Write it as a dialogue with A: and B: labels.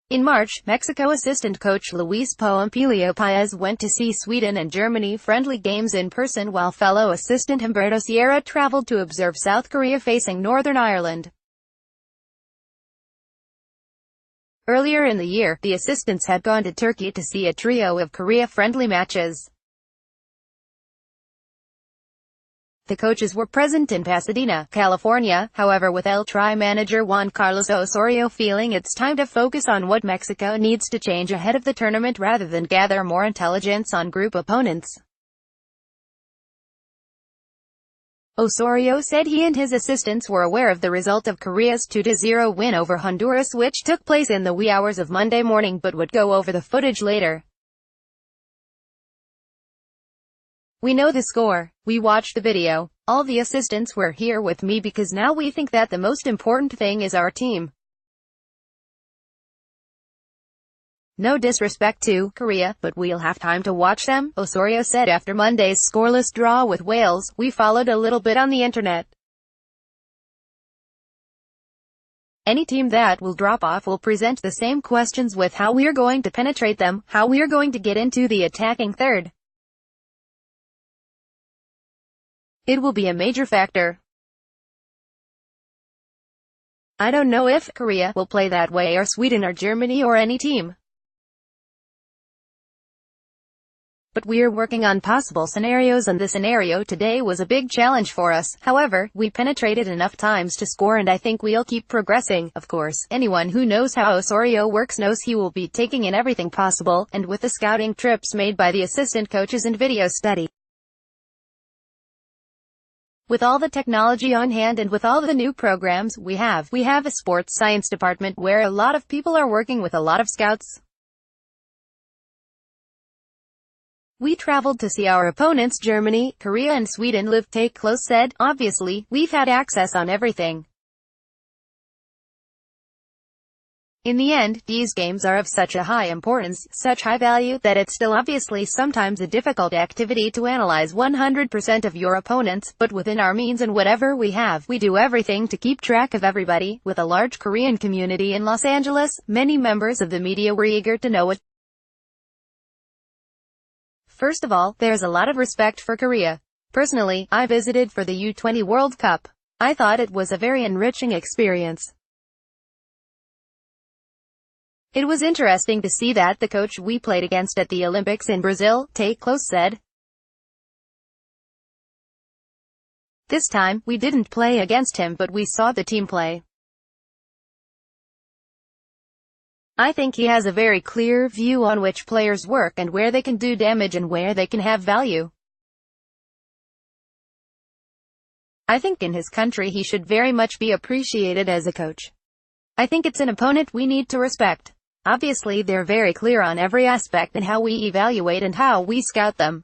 A: In March, Mexico assistant coach Luis Pompilio Paez went to see Sweden and Germany friendly games in person, while fellow assistant Humberto Sierra traveled to observe South Korea facing Northern Ireland. Earlier in the year, the assistants had gone to Turkey to see a trio of Korea-friendly matches. The coaches were present in Pasadena, California, however, with El Tri manager Juan Carlos Osorio feeling it's time to focus on what Mexico needs to change ahead of the tournament rather than gather more intelligence on group opponents. Osorio said he and his assistants were aware of the result of Korea's 2-0 win over Honduras, which took place in the wee hours of Monday morning, but would go over the footage later. "We know the score. We watched the video. All the assistants were here with me because now we think that the most important thing is our team. No disrespect to Korea, but we'll have time to watch them," Osorio said after Monday's scoreless draw with Wales. "We followed a little bit on the internet. Any team that will drop off will present the same questions with how we're going to penetrate them, how we're going to get into the attacking third. It will be a major factor. I don't know if Korea will play that way, or Sweden or Germany or any team. But we're working on possible scenarios, and the scenario today was a big challenge for us. However, we penetrated enough times to score, and I think we'll keep progressing." Of course, anyone who knows how Osorio works knows he will be taking in everything possible, and with the scouting trips made by the assistant coaches and video study. With all the technology on hand and with all the new programs we have a sports science department where a lot of people are working with a lot of scouts. We traveled to see our opponents Germany, Korea and Sweden live, take close said. Obviously, we've had access on everything. In the end, these games are of such a high importance, such high value, that it's still obviously sometimes a difficult activity to analyze 100% of your opponents, but within our means and whatever we have, we do everything to keep track of everybody. With a large Korean community in Los Angeles, many members of the media were eager to know what. First of all, there's a lot of respect for Korea. Personally, I visited for the U20 World Cup. I thought it was a very enriching experience. It was interesting to see that the coach we played against at the Olympics in Brazil, take close said. This time, we didn't play against him, but we saw the team play. I think he has a very clear view on which players work and where they can do damage and where they can have value. I think in his country he should very much be appreciated as a coach. I think it's an opponent we need to respect. Obviously they're very clear on every aspect and how we evaluate and how we scout them.